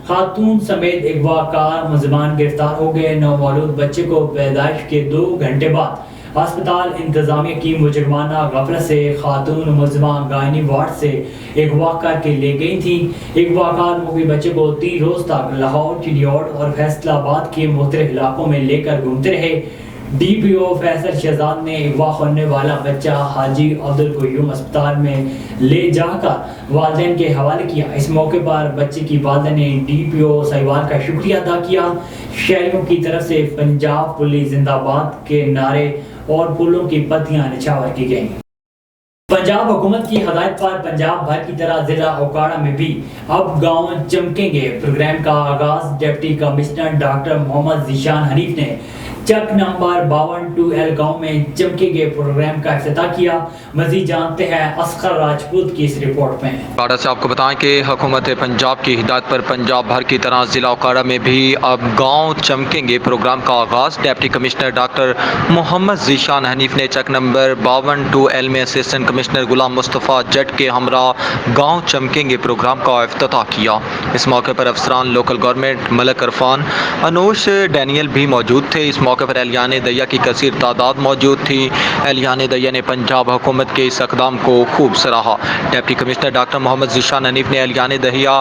खातून समेत अगवाकार मुलज़मान गिरफ्तार हो गए। नवमौलूद बच्चे को पैदाइश के 2 घंटे बाद अस्पताल इंतजामिया की मुजरमाना गफलत से खातून मुलज़मा गायनी वार्ड से अगवा करके ले गई थी। अगवाकार मुकवी बच्चे को 3 रोज तक लाहौर, चिड़ियाड़ और फैसलाबाद के मुख्तलिफ इलाकों में लेकर घूमते रहे। DPO फैसल शहजाद ने अगवा होने वाला बच्चा हाजी अब्दुल कयूम अस्पताल में ले जाकर वालिदैन के हवाले किया। इस मौके पर बच्चे की वालिदा ने DPO साहिवाल का शुक्रिया अदा किया। शहरियों की तरफ से पंजाब पुलिस जिंदाबाद के नारे और फूलों की पत्तियां निछावर की गईं। पंजाब हुकूमत की हदायत पर पंजाब भर की तरह जिला ओकाड़ा में भी अब गाँव चमकेंगे प्रोग्राम का आगाज deputy commissioner doctor Mohammad Zeeshan Hanif ने चक नंबर 52 गांव में चमकेंगे प्रोग्राम का इफ्तिताह किया। मजीद जानते हैं असगर राजपूत की इस रिपोर्ट में। ओकाड़ा से आपको बताएं कि हुकूमत पंजाब की हिदायत पर पंजाब भर की तरह जिला ओकाड़ा में भी अब गांव चमकेंगे प्रोग्राम का आगाज deputy commissioner doctor Mohammad Zeeshan Hanif ने चक नंबर 52 में असिस्टेंट कमिश्नर गुलाम मुस्तफ़ा जट के हमरा गाँव चमकेंगे प्रोग्राम का इफ्तिताह किया। इस मौके पर अफसरान local government Malik Irfan, Anoosh Daniel भी मौजूद थे। इस मौके पर एहलियान दैया की कसीर तादाद मौजूद थी। एहलियान दैया ने पंजाब हुकूमत के इस इक़दाम को खूब सराहा। Deputy commissioner doctor Mohammad Zeeshan Hanif ने एहलियान दैया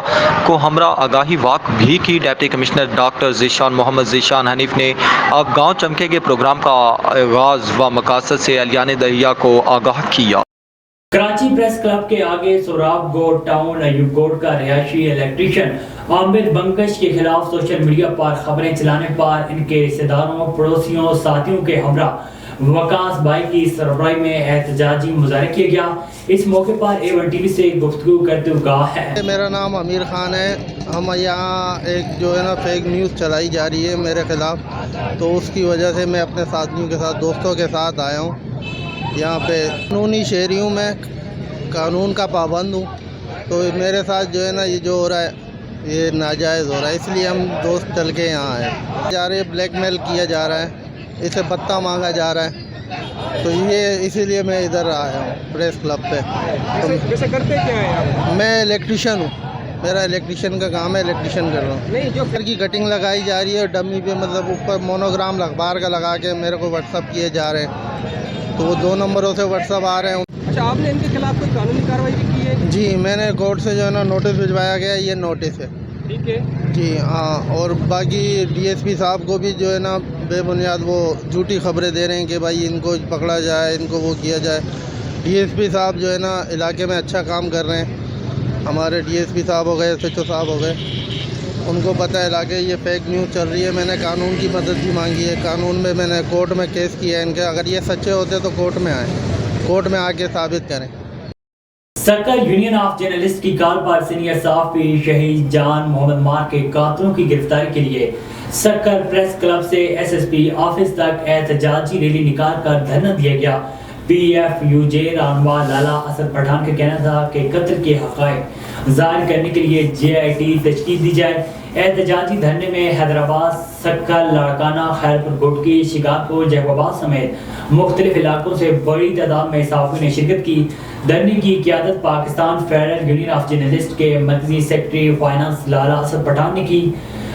को हमरा आगाही वाक भी की। Deputy commissioner doctor Zeeshan Mohammad Zeeshan Hanif ने अब गाँव चमकेंगे प्रोग्राम का आगाज़ व मकासद से एहलियान दैया को आगाह किया। कराची प्रेस क्लब के आगे सोराब गोड टाउन अयूब गोड का रिहायशी इलेक्ट्रीशियन आमिर बंकश के खिलाफ सोशल मीडिया पर खबरें चलाने पर इनके रिश्तेदारों, पड़ोसियों, साथियों के हमरा वकास भाई की सरबराही में एहतजाजी मुजाहरा किया गया। इस मौके पर A1 TV से गुफ्तगू करते हुए कहा है, मेरा नाम अमीर खान है। हम यहाँ एक जो है ना फेक न्यूज़ चलाई जा रही है मेरे ख़िलाफ़, तो उसकी वजह से मैं अपने साथियों के साथ, दोस्तों के साथ आया हूँ। यहाँ पे कानूनी शहरी हूँ, मैं कानून का पाबंद हूँ, तो मेरे साथ जो है ना ये जो हो रहा है ये नाजायज़ हो रहा है, इसलिए हम दोस्त चल के यहाँ आए जा रहे। ब्लैकमेल किया जा रहा है, इसे पत्ता मांगा जा रहा है, तो ये इसीलिए मैं इधर आया हूँ प्रेस क्लब पे। तो वैसे करते क्या है आप? मैं इलेक्ट्रीशियन हूँ, मेरा इलेक्ट्रीशियन का काम है, इलेक्ट्रीशियन कर रहा हूँ। नहीं, जो घर की कटिंग लगाई जा रही है डमी पे, मतलब ऊपर मोनोग्राम अखबार का लगा के मेरे को व्हाट्सअप किए जा रहे हैं, तो वो 2 नंबरों से व्हाट्सअप आ रहे हैं। अच्छा, आपने इनके खिलाफ कोई कानूनी कार्रवाई भी की है? जी, मैंने कोर्ट से जो है ना नोटिस भिजवाया गया, ये नोटिस है। ठीक है जी हाँ, और बाकी DSP साहब को भी जो है ना बेबुनियाद वो झूठी खबरें दे रहे हैं कि भाई इनको पकड़ा जाए, इनको वो किया जाए। DSP साहब जो है ना इलाके में अच्छा काम कर रहे हैं। हमारे DSP साहब हो गए, SHO साहब हो गए, उनको पता है इलाके ये फेक न्यूज़ चल रही है। मैंने कानून की मदद भी मांगी है, कानून में मैंने कोर्ट में केस किया है इनके। अगर ये सच्चे होते तो कोर्ट में आए, कोर्ट में आके साबित करें। सर्कल यूनियन ऑफ जर्नलिस्ट की कॉल पर सीनियर सहाफ़ी शहीद जान मोहम्मद मार के कातिलों की गिरफ्तारी के लिए सर्कल प्रेस क्लब से SSP ऑफिस तक एहतजाजी रैली निकाल कर धरना दिया गया। PFUJ रहनुमा लाला असद पठान का कहना था कि कत्ल के हक़ाइक़ ज़ाहिर करने के लिए JIT तश्कील दी जाए। एहतजाजी धरने में हैदराबाद, सक्कल, लाड़काना, खैरपुर गुडकी, शिकारपुर, जहाबाद समेत मुख्तलिफ इलाकों से बड़ी तादाद में सहाफ़ियों ने शिरकत की। धरने की क़ियादत Pakistan federal union of journalist के मरकज़ी सेक्रेटरी फाइनेंस लाला असद पठान ने की।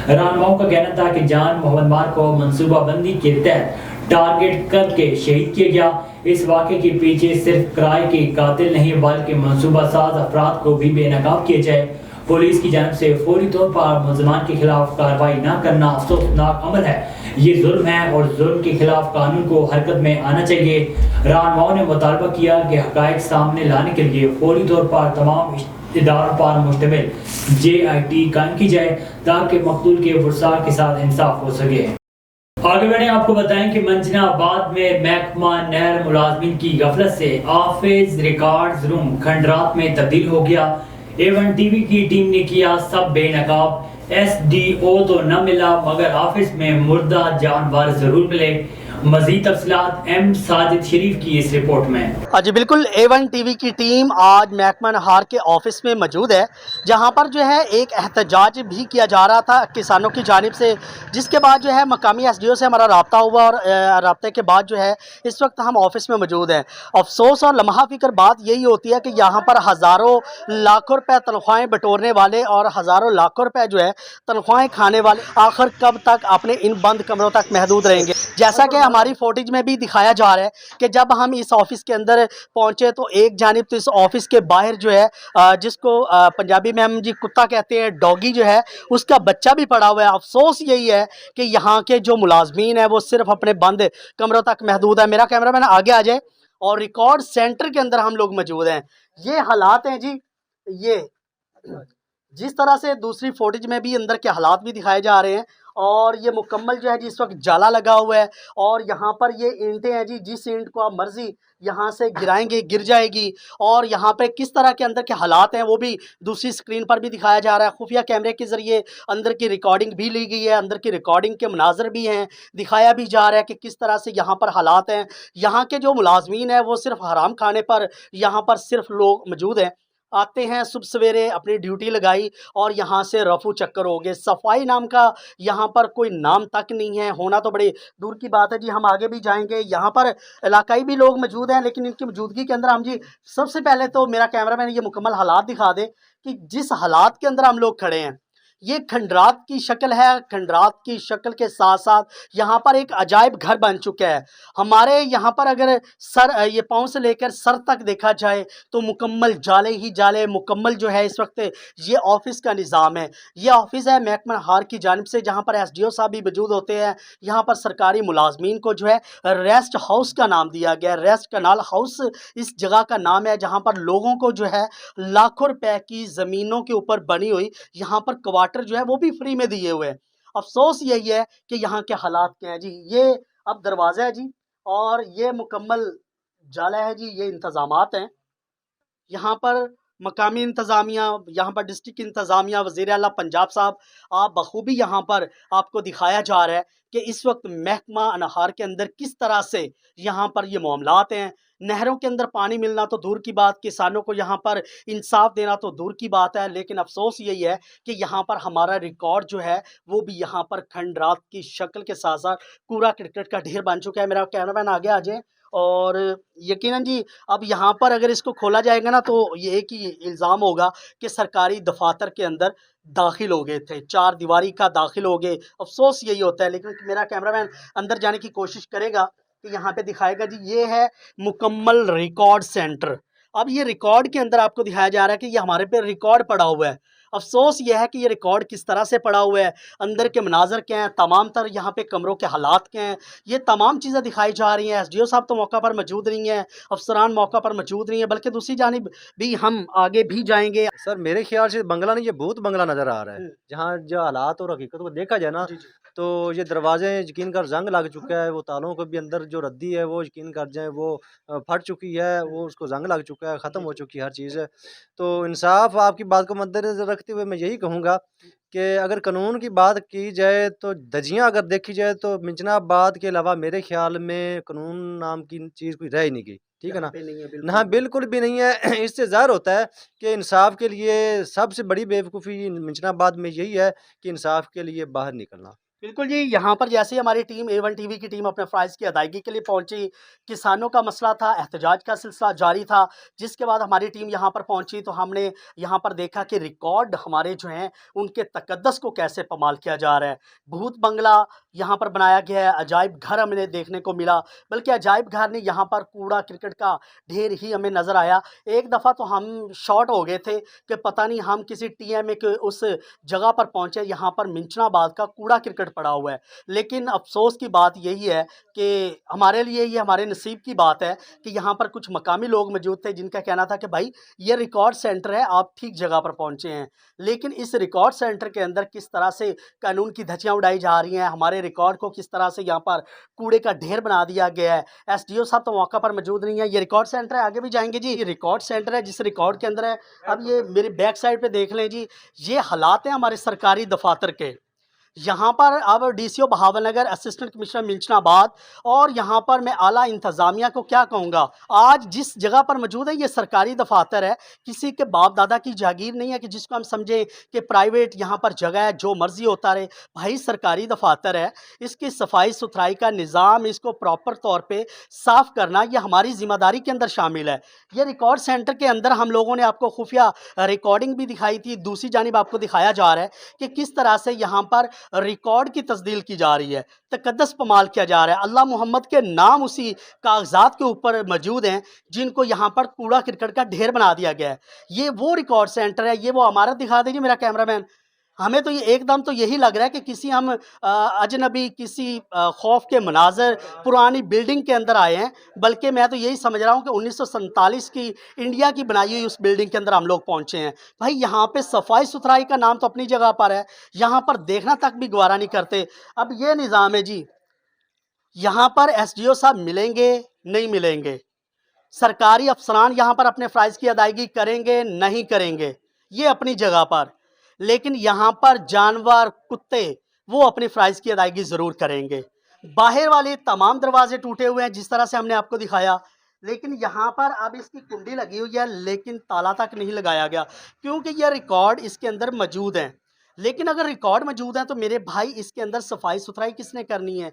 रहनुमाओं का कहना था कि जान मोहम्मद मार को मनसूबाबंदी के तहत टारगेट करके शहीद किया गया। इस वाक़े के पीछे सिर्फ किराए के कातिल नहीं बल्कि मनसूबा साज अफराद को भी बेनकाब किया जाए। पुलिस की जानब से फौरी तौर पर मुलजमान के खिलाफ कार्रवाई न करना अफसोसनाक अमल है। ये जुल्म है और जुल्म के खिलाफ कानून को हरकत में आना चाहिए। रहनुमाओं ने मुतालबा किया कि हक़ाइक़ सामने लाने के लिए फौरी तौर पर तमाम इदारों पर मुश्तमिल JIT कायम की जाए ताकि मकतूल के फुरसार के साथ इंसाफ हो सके। आगे बढ़े, आपको बताएं कि मंजनाबाद में महकमा नहर मुलाजमीन की गफलत से ऑफिस रिकॉर्ड्स रूम खंडरात में तब्दील हो गया। A1 TV की टीम ने किया सब बेनकाब। SDO तो न मिला मगर ऑफिस में मुर्दा जानवर जरूर मिले। मजीद तफसीलात M साजिद शरीफ की इस रिपोर्ट में। जी बिल्कुल, A1 TV की टीम आज महकमा नहार के ऑफिस में मौजूद है, जहां पर जो है एक एहतजाज भी किया जा रहा था किसानों की जानिब से, जिसके बाद जो है मकामी SDO से हमारा रब्ता हुआ और रब्ते के बाद जो है इस वक्त हम ऑफिस में मौजूद हैं। अफसोस और लम्हा फिक्र बात यही होती है कि यहाँ पर हज़ारों लाखों रुपए तनख्वाहें बटोरने वाले और हज़ारों लाखों रुपए जो है तनख्वाहें खाने वाले आखिर कब तक अपने इन बंद कमरों तक महदूद रहेंगे। जैसा कि हमारी फुटेज में भी दिखाया जा रहा है कि जब हम इस ऑफिस के अंदर पहुंचे तो एक जानिब तो इस ऑफिस के बाहर जो है जिसको पंजाबी में हम जी कुत्ता कहते हैं, डॉगी जो है उसका बच्चा भी पड़ा हुआ है। अफसोस यही है कि यहाँ के जो मुलाजमीन है वो सिर्फ अपने बंद कमरों तक महदूद है। मेरा कैमरामैन आगे आ जाए। और रिकॉर्ड सेंटर के अंदर हम लोग मौजूद हैं। ये हालात हैं जी, ये जिस तरह से दूसरी फुटेज में भी अंदर के हालात भी दिखाए जा रहे हैं और ये मुकम्मल जो है जी इस वक्त जाला लगा हुआ है और यहाँ पर ये ईंटें हैं जी, जिस ईंट को आप मर्जी यहाँ से गिराएंगे गिर जाएगी। और यहाँ पे किस तरह के अंदर के हालात हैं वो भी दूसरी स्क्रीन पर भी दिखाया जा रहा है। खुफिया कैमरे के ज़रिए अंदर की रिकॉर्डिंग भी ली गई है, अंदर की रिकॉर्डिंग के मनाजर भी हैं, दिखाया भी जा रहा है कि किस तरह से यहाँ पर हालात हैं। यहाँ के जो मुलाजमीन हैं वो सिर्फ हराम खाने पर यहाँ पर सिर्फ लोग मौजूद हैं, आते हैं सुबह सवेरे अपनी ड्यूटी लगाई और यहाँ से रफू चक्कर हो गए। सफाई नाम का यहाँ पर कोई नाम तक नहीं है, होना तो बड़ी दूर की बात है जी। हम आगे भी जाएंगे, यहाँ पर इलाकाई भी लोग मौजूद हैं, लेकिन इनकी मौजूदगी के अंदर हम जी सबसे पहले तो मेरा कैमरामैन ये मुकम्मल हालात दिखा दे कि जिस हालात के अंदर हम लोग खड़े हैं ये खंडरात की शक्ल है। खंडरात की शक्ल के साथ साथ यहाँ पर एक अजायब घर बन चुका है। हमारे यहाँ पर अगर ये पाँव से लेकर सर तक देखा जाए तो मुकम्मल जाले ही जाले, मुकम्मल जो है इस वक्त ये ऑफिस का निज़ाम है। ये ऑफिस है महकमा नहार की जानिब से, जहाँ पर SDO साहब भी मौजूद होते हैं। यहाँ पर सरकारी मुलाजमीन को जो है रेस्ट हाउस का नाम दिया गया। रेस्ट कनाल हाउस इस जगह का नाम है, जहाँ पर लोगों को जो है लाखों रुपए की ज़मीनों के ऊपर बनी हुई यहाँ पर क्वार्टर जो है वो भी फ्री में दिए हुए हैं। अफसोस यही है कि यहाँ के हालात क्या है जी। ये अब दरवाज़ा है जी और ये मुकम्मल जाला है जी। ये इंतज़ामात हैं यहाँ पर, मकामी इंतज़ामिया, यहाँ पर डिस्ट्रिक्ट इंतज़ामिया, वज़ीर आला पंजाब साहब आप बखूबी यहाँ पर आपको दिखाया जा रहा है कि इस वक्त महकमा नहार के अंदर किस तरह से यहाँ पर ये मामलात हैं। नहरों के अंदर पानी मिलना तो दूर की बात, किसानों को यहाँ पर इंसाफ देना तो दूर की बात है, लेकिन अफसोस यही है कि यहाँ पर हमारा रिकॉर्ड जो है वो भी यहाँ पर खंडरात की शक्ल के साथ साथ कूड़ा क्रिकेट का ढेर बन चुका है। मेरा कैमरामैन आगे आ जाए। और यकीनन जी अब यहाँ पर अगर इसको खोला जाएगा ना तो ये एक ही इल्ज़ाम होगा कि सरकारी दफातर के अंदर दाखिल हो गए थे, चार दीवारी का दाखिल हो गए। अफसोस यही होता है, लेकिन मेरा कैमरामैन अंदर जाने की कोशिश करेगा कि यहाँ पे दिखाएगा जी ये है मुकम्मल रिकॉर्ड सेंटर। अब ये रिकॉर्ड के अंदर आपको दिखाया जा रहा है कि ये हमारे पे रिकॉर्ड पड़ा हुआ है। अफसोस यह है कि ये रिकॉर्ड किस तरह से पड़ा हुआ है, अंदर के मनाजर क्या हैं, तमाम तर यहाँ पे कमरों के हालात क्या हैं, ये तमाम चीज़ें दिखाई जा रही हैं। SDO साहब तो मौका पर मौजूद नहीं है, अफसरान मौका पर मौजूद नहीं है, बल्कि दूसरी जानिब भी हम आगे भी जाएंगे। सर मेरे ख्याल से बंगला नहीं, ये भूत बंगला नज़र आ रहा है। जहाँ जो हालात और हकीकत को देखा जाए ना तो ये दरवाजे यकीन कर जंग लग चुका है, वो तालों को भी अंदर जो रद्दी है वो यकीन कर जाए वो फट चुकी है, वो उसको जंग लग चुका है, ख़त्म हो चुकी है हर चीज़ है। तो इंसाफ आपकी बात को मद्देनज़र रखते हुए मैं यही कहूँगा कि अगर कानून की बात की जाए तो धज्जियाँ अगर देखी जाए तो मिंजनाबाद के अलावा मेरे ख्याल में कानून नाम की चीज़ कोई रह ही नहीं गई। ठीक है ना? ना बिल्कुल भी नहीं है। इससे ज़ाहिर होता है कि इंसाफ के लिए सबसे बड़ी बेवकूफ़ी मिंजनाबाद में यही है कि इंसाफ के लिए बाहर निकलना। बिल्कुल जी, यहाँ पर जैसे ही हमारी टीम A1 टीवी की टीम अपने फ़राइज़ की अदायगी के लिए पहुंची, किसानों का मसला था, एहतजाज का सिलसिला जारी था। जिसके बाद हमारी टीम यहाँ पर पहुंची तो हमने यहाँ पर देखा कि रिकॉर्ड हमारे जो हैं उनके तकद्दस को कैसे पामाल किया जा रहा है। भूत बंगला यहाँ पर बनाया गया है, अजायब घर हमें देखने को मिला, बल्कि अजायब घर नहीं, यहाँ पर कूड़ा क्रिकेट का ढेर ही हमें नज़र आया। एक दफ़ा तो हम शॉक हो गए थे कि पता नहीं हम किसी TMA के उस जगह पर पहुँचे, यहाँ पर मिंचनाबाद का कूड़ा क्रिकेट पड़ा हुआ है। लेकिन अफ़सोस की बात यही है कि हमारे लिए ये हमारे नसीब की बात है कि यहाँ पर कुछ मकामी लोग मौजूद थे जिनका कहना था कि भाई ये रिकॉर्ड सेंटर है, आप ठीक जगह पर पहुँचे हैं। लेकिन इस रिकॉर्ड सेंटर के अंदर किस तरह से कानून की धज्जियाँ उड़ाई जा रही हैं, हमारे रिकॉर्ड को किस तरह से यहाँ पर कूड़े का ढेर बना दिया गया है। SDO साहब तो मौका पर मौजूद नहीं है। ये रिकॉर्ड सेंटर है, आगे भी जाएंगे जी। ये रिकॉर्ड सेंटर है जिस रिकॉर्ड के अंदर है, अब ये मेरे बैक साइड पे देख लें जी, ये हालात हैं हमारे सरकारी दफातर के। यहाँ पर अब DCO Bahawalnagar, assistant commissioner Minchinabad, और यहाँ पर मैं आला इंतज़ामिया को क्या कहूँगा, आज जिस जगह पर मौजूद है ये सरकारी दफातर है, किसी के बाप दादा की जागीर नहीं है कि जिसको हम समझें कि प्राइवेट यहाँ पर जगह है, जो मर्ज़ी होता रहे। भाई सरकारी दफातर है, इसकी सफाई सुथराई का निज़ाम, इसको प्रॉपर तौर पे साफ़ करना ये हमारी ज़िम्मेदारी के अंदर शामिल है। ये रिकॉर्ड सेंटर के अंदर हम लोगों ने आपको खुफिया रिकॉर्डिंग भी दिखाई थी। दूसरी जानिब आपको दिखाया जा रहा है कि किस तरह से यहाँ पर रिकॉर्ड की तस्दील की जा रही है, तकद्दस पमाल किया जा रहा है। अल्लाह मोहम्मद के नाम उसी कागजात के ऊपर मौजूद हैं जिनको यहाँ पर कूड़ा क्रिकेट का ढेर बना दिया गया है। ये वो रिकॉर्ड सेंटर है, ये वो इमारत दिखा दीजिए मेरा कैमरामैन। हमें तो ये एकदम तो यही लग रहा है कि किसी हम अजनबी, किसी खौफ के मनाजर, पुरानी बिल्डिंग के अंदर आए हैं। बल्कि मैं तो यही समझ रहा हूँ कि 1947 की इंडिया की बनाई हुई उस बिल्डिंग के अंदर हम लोग पहुँचे हैं। भाई यहाँ पे सफाई सुथराई का नाम तो अपनी जगह पर है, यहाँ पर देखना तक भी गवारा नहीं करते। अब ये निज़ाम है जी, यहाँ पर SDO साहब मिलेंगे नहीं मिलेंगे, सरकारी अफसरान यहाँ पर अपने फ़राइज़ की अदायगी करेंगे नहीं करेंगे, ये अपनी जगह पर। लेकिन यहाँ पर जानवर, कुत्ते, वो अपनी फ़राइज़ की अदायगी ज़रूर करेंगे। बाहर वाले तमाम दरवाजे टूटे हुए हैं जिस तरह से हमने आपको दिखाया, लेकिन यहाँ पर अब इसकी कुंडी लगी हुई है लेकिन ताला तक नहीं लगाया गया, क्योंकि यह रिकॉर्ड इसके अंदर मौजूद हैं। लेकिन अगर रिकॉर्ड मौजूद है तो मेरे भाई इसके अंदर सफाई सुथराई किसने करनी है?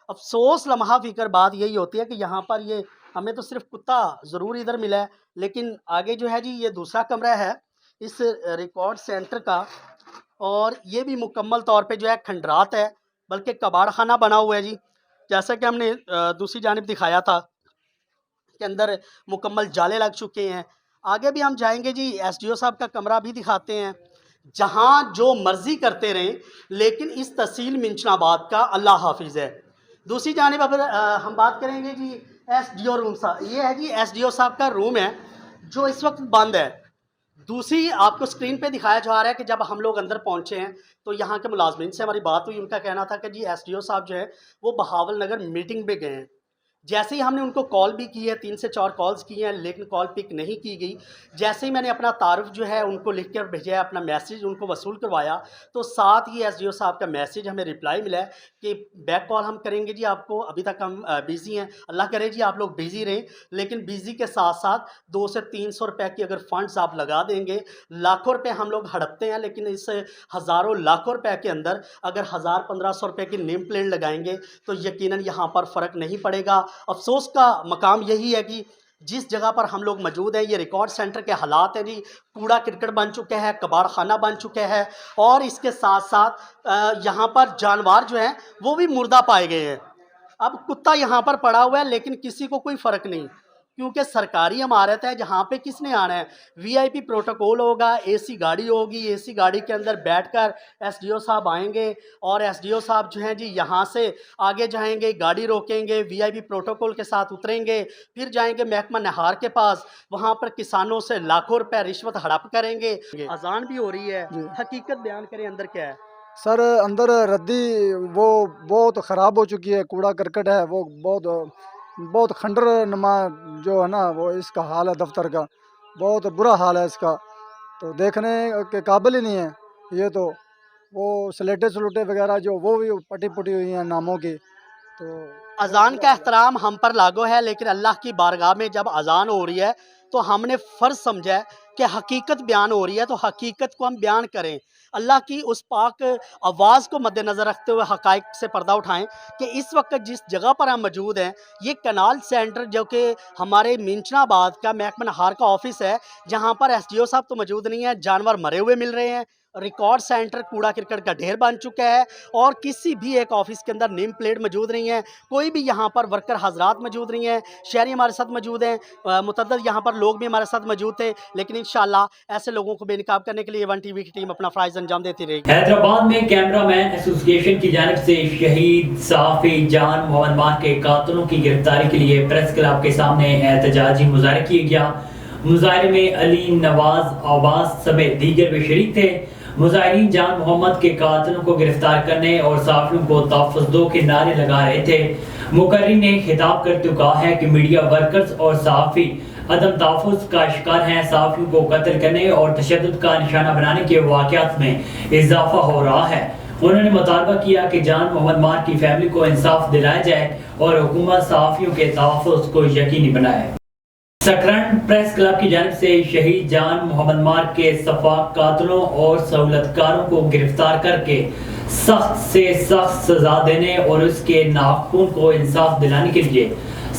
अफसोस लम्हा फ़िक्र बात यही होती है कि यहाँ पर ये हमें तो सिर्फ कुत्ता ज़रूर इधर मिला है, लेकिन आगे जो है जी ये दूसरा कमरा है इस रिकॉर्ड सेंटर का, और ये भी मुकम्मल तौर पे जो है खंडरात है, बल्कि कबाड़ खाना बना हुआ है जी। जैसा कि हमने दूसरी जानिब दिखाया था के अंदर मुकम्मल जाले लग चुके हैं। आगे भी हम जाएंगे जी, SDO साहब का कमरा भी दिखाते हैं, जहाँ जो मर्ज़ी करते रहें, लेकिन इस तहसील मिंचनाबाद का अल्लाह हाफिज़ है। दूसरी जानिब अगर हम बात करेंगे जी SDO रूम साहब, ये है जी SDO साहब का रूम है जो इस वक्त बंद है। दूसरी आपको स्क्रीन पे दिखाया जा रहा है कि जब हम लोग अंदर पहुंचे हैं तो यहाँ के मुलाजमीन से हमारी बात हुई, उनका कहना था कि जी SDO साहब जो है वो बहावलनगर मीटिंग पे गए हैं। जैसे ही हमने उनको कॉल भी की है, 3 से 4 कॉल्स की हैं, लेकिन कॉल पिक नहीं की गई। जैसे ही मैंने अपना तारुफ जो है उनको लिख कर भेजा है, अपना मैसेज उनको वसूल करवाया, तो साथ ही SDO साहब का मैसेज हमें रिप्लाई मिला है कि बैक कॉल हम करेंगे जी आपको, अभी तक हम बिज़ी हैं। अल्लाह करे जी आप लोग बिज़ी रहें, लेकिन बिज़ी के साथ साथ 200 से 300 रुपये की अगर फ़ंड्स आप लगा देंगे, लाखों रुपये हम लोग हड़पते हैं, लेकिन इस हज़ारों लाखों रुपये के अंदर अगर 1000-1500 रुपये की नेम प्लेट लगाएंगे तो यकीनन यहाँ पर फ़र्क नहीं पड़ेगा। अफसोस का मकाम यही है कि जिस जगह पर हम लोग मौजूद हैं ये रिकॉर्ड सेंटर के हालात हैं जी, कूड़ा क्रिकेट बन चुका है, कबाड़ खाना बन चुका है, और इसके साथ साथ यहाँ पर जानवर जो हैं वो भी मुर्दा पाए गए हैं। अब कुत्ता यहाँ पर पड़ा हुआ है लेकिन किसी को कोई फ़र्क नहीं, क्योंकि सरकारी इमारत है जहाँ पे किसने आना है। VIP प्रोटोकॉल होगा, AC गाड़ी होगी, AC गाड़ी के अंदर बैठकर SDO साहब आएंगे और SDO साहब जो हैं जी यहाँ से आगे जाएंगे, गाड़ी रोकेंगे, VIP प्रोटोकॉल के साथ उतरेंगे, फिर जाएंगे महकमा नहार के पास, वहाँ पर किसानों से लाखों रुपए रिश्वत हड़प करेंगे। अजान भी हो रही है, हकीकत बयान करें अंदर क्या है? सर अंदर रद्दी वो बहुत ख़राब हो चुकी है, कूड़ा करकट है, वो बहुत खंडर नुमा जो है ना वो इसका हाल है, दफ्तर का बहुत बुरा हाल है इसका, तो देखने के काबिल ही नहीं है। ये तो वो स्लेटे सलूटे वगैरह जो वो भी पटी पुटी हुई हैं नामों की। तो अजान का एहतराम हम पर लागू है, लेकिन अल्लाह की बारगाह में जब अजान हो रही है तो हमने फ़र्ज़ समझा है कि हकीकत बयान हो रही है तो हकीकत को हम बयान करें। अल्लाह की उस पाक आवाज़ को मद्देनज़र रखते हुए हक़ाइक़ से पर्दा उठाएं कि इस वक्त जिस जगह पर हम मौजूद हैं ये कनाल सेंटर जो कि हमारे मिंचनाबाद का महकमा हार का ऑफिस है, जहाँ पर SDO साहब तो मौजूद नहीं है, जानवर मरे हुए मिल रहे हैं, रिकॉर्ड सेंटर कूड़ा करकट का ढेर बन चुका है और किसी भी एक ऑफिस के अंदर नेम प्लेट मौजूद नहीं है, कोई भी यहाँ पर वर्कर हजरात मौजूद नहीं है। शहरी हमारे साथ मौजूद हैं, मुतअद्दिद यहाँ पर लोग भी हमारे साथ मौजूद थे, लेकिन इंशाअल्लाह ऐसे लोगों को बेनकाब करने के लिए A1 TV की टीम अपना फ़राइज़ अंजाम देती रहेगी। हैदराबाद में कैमरामैन एसोसिएशन की जानिब से शहीद सहाफ़ी जान मोहम्मद मार के कातिलों की गिरफ्तारी के लिए प्रेस क्लब के सामने एहतजाजी मुजाहरा किया गया। मुजाहरे में अली नवाज अब्बास समेत दीगर भी शरीक थे। मुजाहिरीन जान मोहम्मद के कातिलों को गिरफ्तार करने और सहाफ़ियों को तहफ़्फ़ुज़ दो के नारे लगा रहे थे। मुकर्रिर ने खिताब करते हुए कहा है कि मीडिया वर्कर्स और सहाफ़ी अदम तहफ़्फ़ुज़ का शिकार हैं। सहाफ़ियों को कत्ल करने और तशद्दुद का निशाना बनाने के वाक़यात में इजाफा हो रहा है। उन्होंने मुतालबा किया कि जान मोहम्मद मार की फैमिली को इंसाफ दिलाया जाए और हुकूमत सहाफ़ियों के तहफ़्फ़ुज़ को यकीनी बनाए। सकरन प्रेस क्लब की जानिब से शहीद जान मोहम्मद मार के सफाक कातिलों और सहूलतकारों को गिरफ्तार करके सख्त से सख्त सजा देने और उसके नाखून को इंसाफ दिलाने के लिए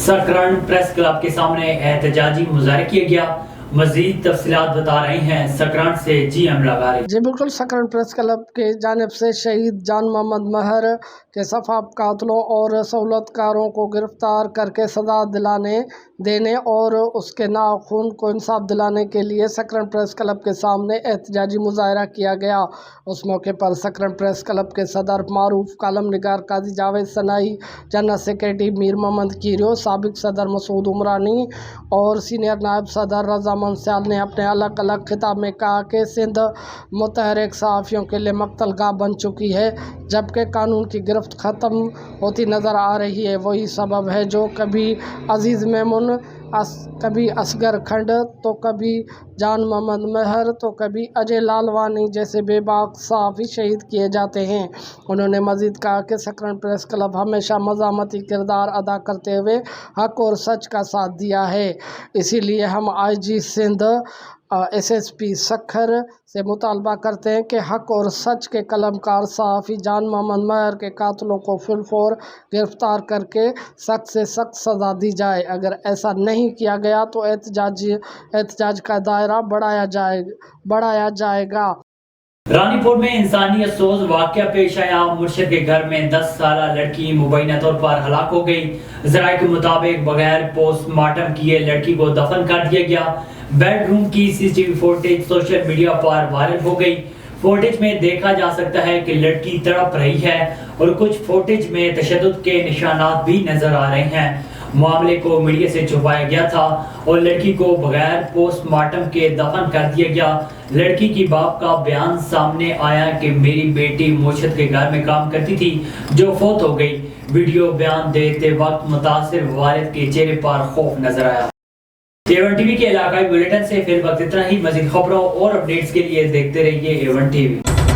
सकरन प्रेस क्लब के सामने एहतजाजी मुजाहरा किया गया। मजीद तफसीलात बता रहे हैं सकरन से GM लगारी। जी बिल्कुल, सकरन प्रेस क्लब के जानिब से शहीद जान मोहम्मद महर के सफाक कातिलों और सहूलतकारों को गिरफ्तार करके सजा दिलाने देने और उसके नाखून को इंसाफ दिलाने के लिए सकरन प्रेस क्लब के सामने एहतजाजी मुजाहरा किया गया। उस मौके पर सकरन प्रेस क्लब के सदर मारूफ कालम निगार काजी जावेद सनाई, जनरल सेक्रेटरी मीर मोहम्मद कीरो, साबिक सदर मसूद उमरानी और सीनियर नायब सदर रजा मंसियाल ने अपने अलग अलग खिताब में कहा कि सिंध मुतहरिक सहाफ़ियों के लिए मक्तलगाह बन चुकी है, जबकि कानून की गिरफ्त ख़त्म होती नज़र आ रही है। वही सबब है जो कभी अजीज़ मेमून, कभी असगर खंड, तो कभी जान मोहम्मद महर, तो कभी अजय लालवानी जैसे बेबाक सहाफ़ी शहीद किए जाते हैं। उन्होंने मज़ीद कहा कि सकरन प्रेस क्लब हमेशा मज़ामती किरदार अदा करते हुए हक़ और सच का साथ दिया है। इसीलिए हम IG सिंध SSP सखर से मुतालबा करते हैं कि हक़ और सच के कलमकार सहाफ़ी जान मोहम्मद महर के कातिलों को फिलफौर गिरफ्तार करके सख्त से सख्त सज़ा दी जाए। अगर ऐसा नहीं किया गया तो एहतजाज का दायरा बढ़ाया जाएगा। रानीपुर में इंसानियत सोज वाक़या पेश आया। मुर्शिद के घर में 10 साला लड़की मुबैना तौर पर हलाक हो गई। ज़राए के मुताबिक बगैर पोस्टमार्टम किए लड़की को दफन कर दिया गया। बेडरूम की CCTV फुटेज सोशल मीडिया पर वायरल हो गई। फुटेज में देखा जा सकता है कि लड़की तड़प रही है और कुछ फुटेज में तशद्दुद के निशानात भी नजर आ रहे हैं। मामले को मीडिया से छुपाया गया था और लड़की को बगैर पोस्टमार्टम के दफन कर दिया गया। लड़की की बाप का बयान सामने आया कि मेरी बेटी मुर्शिद के घर में काम करती थी जो फौत हो गई। वीडियो बयान देते वक्त मुतासिर वालिद के चेहरे पर खौफ नजर आया। A1 TV के इलाकाई बुलेटिन से फिर वक्त इतना ही। मज़ीद खबरों और अपडेट्स के लिए देखते रहिए A1 TV।